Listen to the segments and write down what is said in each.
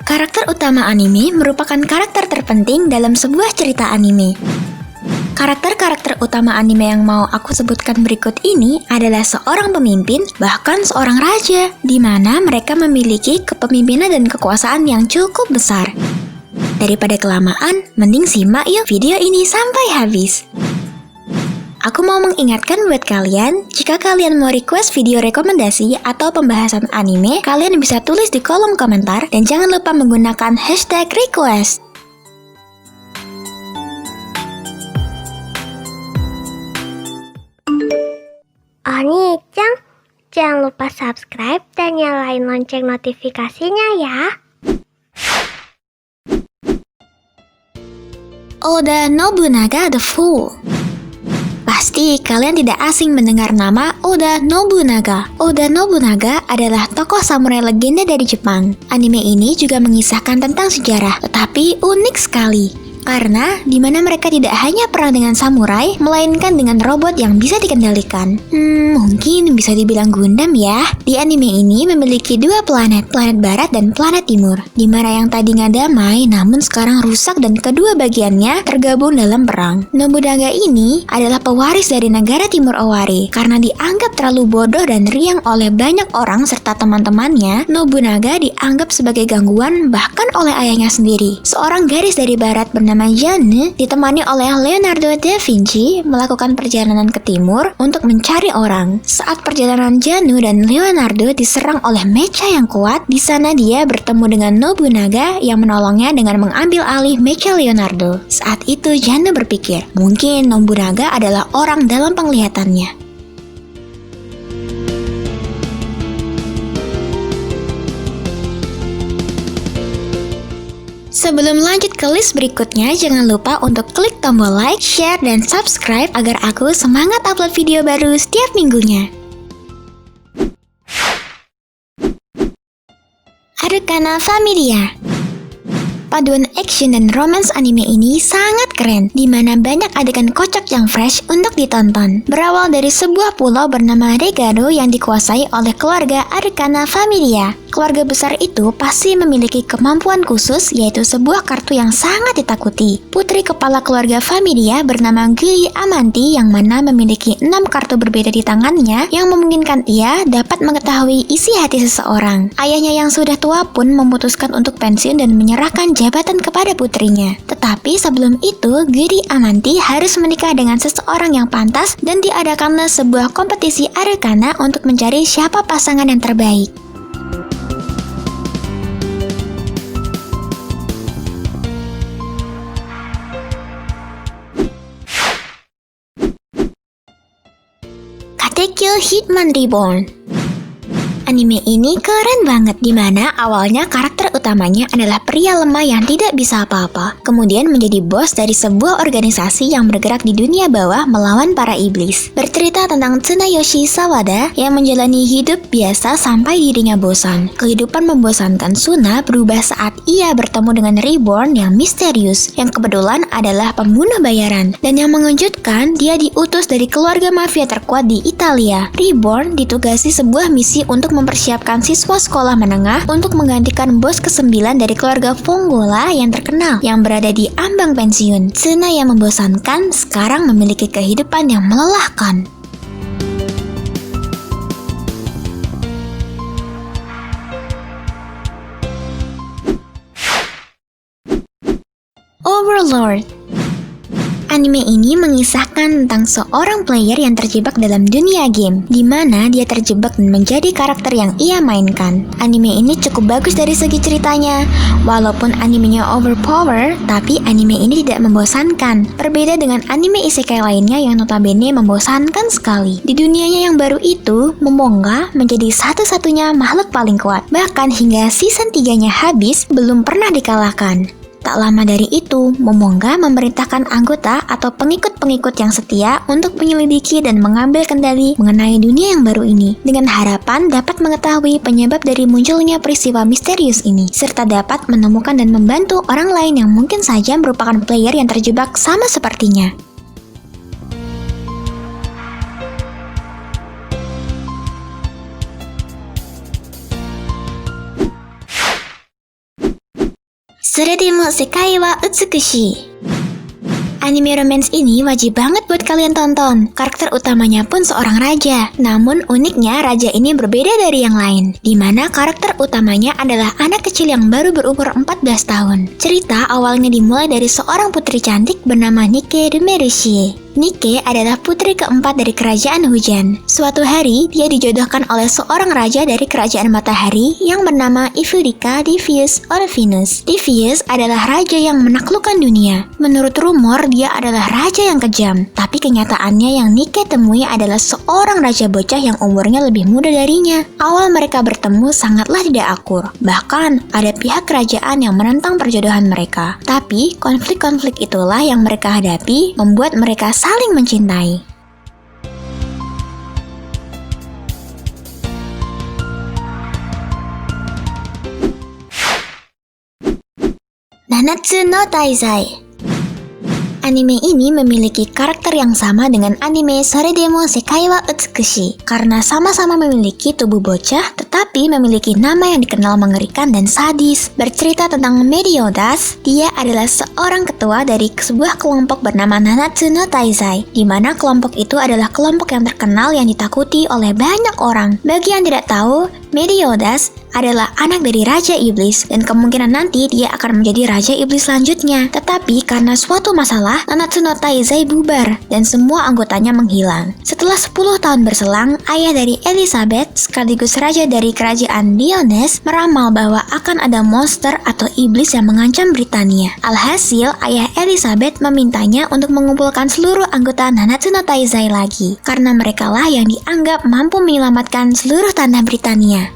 Karakter utama anime merupakan karakter terpenting dalam sebuah cerita anime. Karakter-karakter utama anime yang mau aku sebutkan berikut ini adalah seorang pemimpin, bahkan seorang raja, di mana mereka memiliki kepemimpinan dan kekuasaan yang cukup besar. Daripada kelamaan, mending simak yuk video ini sampai habis. Aku mau mengingatkan buat kalian, jika kalian mau request video rekomendasi atau pembahasan anime, kalian bisa tulis di kolom komentar dan jangan lupa menggunakan hashtag request. Oni-chan, jangan lupa subscribe dan nyalain lonceng notifikasinya ya. Oda Nobunaga the Fool. Pasti kalian tidak asing mendengar nama Oda Nobunaga. Oda Nobunaga adalah tokoh samurai legenda dari Jepang. Anime ini juga mengisahkan tentang sejarah, tetapi unik sekali. Karena di mana mereka tidak hanya perang dengan samurai, melainkan dengan robot yang bisa dikendalikan. Mungkin bisa dibilang Gundam ya. Di anime ini memiliki dua planet barat dan planet timur. Di mana yang tadinya damai, namun sekarang rusak dan kedua bagiannya tergabung dalam perang. Nobunaga ini adalah pewaris dari negara Timur Owari. Karena dianggap terlalu bodoh dan riang oleh banyak orang serta teman-temannya, Nobunaga dianggap sebagai gangguan bahkan oleh ayahnya sendiri. Seorang gadis dari barat bernama Jane ditemani oleh Leonardo da Vinci melakukan perjalanan ke timur untuk mencari orang. Saat perjalanan Jane dan Leonardo diserang oleh mecha yang kuat, di sana dia bertemu dengan Nobunaga yang menolongnya dengan mengambil alih mecha Leonardo. Saat itu Jane berpikir, mungkin Nobunaga adalah orang dalam penglihatannya. Sebelum lanjut ke list berikutnya, jangan lupa untuk klik tombol like, share, dan subscribe agar aku semangat upload video baru setiap minggunya. Arcana Familia. Paduan action dan romance anime ini sangat keren, di mana banyak adegan kocak yang fresh untuk ditonton. Berawal dari sebuah pulau bernama Regado yang dikuasai oleh keluarga Arcana Familia. Keluarga besar itu pasti memiliki kemampuan khusus, yaitu sebuah kartu yang sangat ditakuti. Putri kepala keluarga Familia bernama Gui Amanti yang mana memiliki 6 kartu berbeda di tangannya yang memungkinkan ia dapat mengetahui isi hati seseorang. Ayahnya yang sudah tua pun memutuskan untuk pensiun dan menyerahkan jabatan kepada putrinya. Tetapi sebelum itu, Gui Amanti harus menikah dengan seseorang yang pantas dan diadakanlah sebuah kompetisi Arcana untuk mencari siapa pasangan yang terbaik. Katekyo Hitman Reborn. Anime ini keren banget, dimana awalnya karakter utamanya adalah pria lemah yang tidak bisa apa-apa, kemudian menjadi bos dari sebuah organisasi yang bergerak di dunia bawah melawan para iblis. Bercerita tentang Tsunayoshi Sawada yang menjalani hidup biasa sampai dirinya bosan. Kehidupan membosankan Suna berubah saat ia bertemu dengan Reborn yang misterius, yang kebetulan adalah pembunuh bayaran. Dan yang mengejutkan, dia diutus dari keluarga mafia terkuat di Italia. Reborn ditugasi sebuah misi untuk mempersiapkan siswa sekolah menengah untuk menggantikan bos ke-9 dari keluarga Fongola yang terkenal yang berada di ambang pensiun. Tsuna yang membosankan sekarang memiliki kehidupan yang melelahkan. Overlord. Anime ini mengisahkan tentang seorang player yang terjebak dalam dunia game, di mana dia terjebak dan menjadi karakter yang ia mainkan. Anime ini cukup bagus dari segi ceritanya. Walaupun animenya overpower, tapi anime ini tidak membosankan. Berbeda dengan anime isekai lainnya yang notabene membosankan sekali. Di dunianya yang baru itu, Momonga menjadi satu-satunya makhluk paling kuat. Bahkan hingga season 3-nya habis, belum pernah dikalahkan. Tak lama dari itu, Momonga memerintahkan anggota atau pengikut-pengikut yang setia untuk menyelidiki dan mengambil kendali mengenai dunia yang baru ini, dengan harapan dapat mengetahui penyebab dari munculnya peristiwa misterius ini, serta dapat menemukan dan membantu orang lain yang mungkin saja merupakan player yang terjebak sama sepertinya. Soredemo Sekai wa Utsukushi. Anime romance ini wajib banget buat kalian tonton. Karakter utamanya pun seorang raja. Namun uniknya raja ini berbeda dari yang lain, di mana karakter utamanya adalah anak kecil yang baru berumur 14 tahun. Cerita awalnya dimulai dari seorang putri cantik bernama Nike de Merushie. Nike adalah putri keempat dari kerajaan hujan. Suatu hari, dia dijodohkan oleh seorang raja dari kerajaan matahari yang bernama Ifurika Divius Orpheus. Divius adalah raja yang menaklukkan dunia. Menurut rumor, dia adalah raja yang kejam. Tapi kenyataannya yang Nike temui adalah seorang raja bocah yang umurnya lebih muda darinya. Awal mereka bertemu sangatlah tidak akur. Bahkan, ada pihak kerajaan yang menentang perjodohan mereka. Tapi, konflik-konflik itulah yang mereka hadapi, membuat mereka saling mencintai. Nanatsu no Taizai. Anime ini memiliki karakter yang sama dengan anime Soredemo Sekai wa Utsukushi karena sama-sama memiliki tubuh bocah tetapi memiliki nama yang dikenal mengerikan dan sadis. Bercerita tentang Meliodas, dia adalah seorang ketua dari sebuah kelompok bernama Nanatsu no Taizai, di mana kelompok itu adalah kelompok yang terkenal yang ditakuti oleh banyak orang. Bagi yang tidak tahu, Meliodas adalah anak dari Raja Iblis dan kemungkinan nanti dia akan menjadi Raja Iblis selanjutnya. Tetapi karena suatu masalah, Nanatsu no Taizai bubar dan semua anggotanya menghilang. Setelah 10 tahun berselang, ayah dari Elizabeth sekaligus raja dari kerajaan Dionys meramal bahwa akan ada monster atau iblis yang mengancam Britania. Alhasil, ayah Elizabeth memintanya untuk mengumpulkan seluruh anggota Nanatsu no Taizai lagi karena merekalah yang dianggap mampu menyelamatkan seluruh tanah Britania.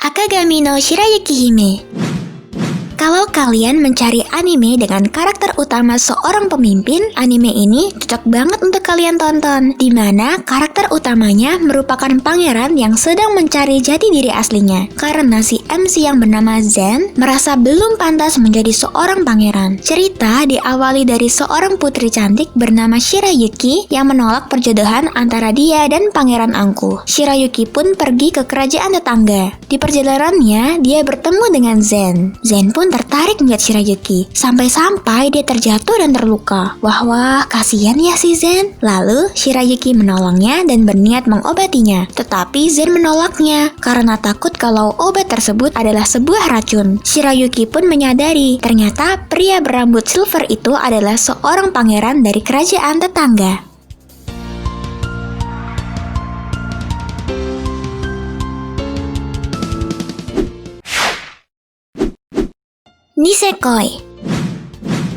Akagami no Shirayuki Hime. Kalau kalian mencari anime dengan karakter utama seorang pemimpin, anime ini cocok banget untuk kalian tonton. Di mana karakter utamanya merupakan pangeran yang sedang mencari jati diri aslinya. Karena si MC yang bernama Zen merasa belum pantas menjadi seorang pangeran. Cerita diawali dari seorang putri cantik bernama Shirayuki yang menolak perjodohan antara dia dan pangeran angkuh. Shirayuki pun pergi ke kerajaan tetangga. Di perjalanannya, dia bertemu dengan Zen. Zen pun tertarik melihat Shirayuki, sampai-sampai dia terjatuh dan terluka. Wah, kasihan ya si Zen. Lalu Shirayuki menolongnya dan berniat mengobatinya. Tetapi Zen menolaknya karena takut kalau obat tersebut adalah sebuah racun. Shirayuki pun menyadari ternyata pria berambut silver itu adalah seorang pangeran dari kerajaan tetangga. Nisekoi.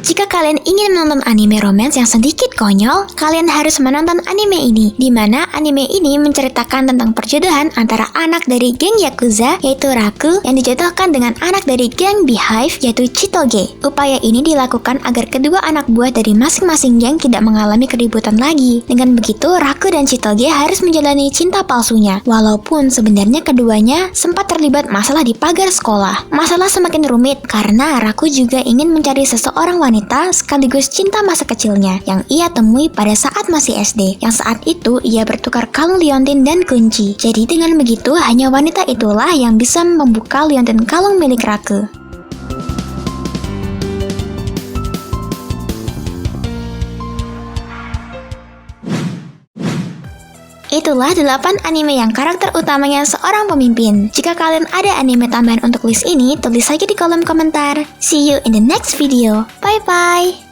Jika kalian ingin menonton anime romance yang sedikit konyol, kalian harus menonton anime ini, di mana anime ini menceritakan tentang perjodohan antara anak dari geng Yakuza, yaitu Raku, yang dijodohkan dengan anak dari geng Beehive, yaitu Chitoge. Upaya ini dilakukan agar kedua anak buah dari masing-masing geng tidak mengalami keributan lagi. Dengan begitu, Raku dan Chitoge harus menjalani cinta palsunya, walaupun sebenarnya keduanya sempat terlibat masalah di pagar sekolah. Masalah semakin rumit karena Raku juga ingin mencari seseorang wanita sekaligus cinta masa kecilnya yang ia temui pada saat masih SD, yang saat itu ia bertukar kalung liontin dan kunci. Jadi dengan begitu hanya wanita itulah yang bisa membuka liontin kalung milik Raku. Itulah 8 anime yang karakter utamanya seorang pemimpin. Jika kalian ada anime tambahan untuk list ini, tulis saja di kolom komentar. See you in the next video. Bye bye.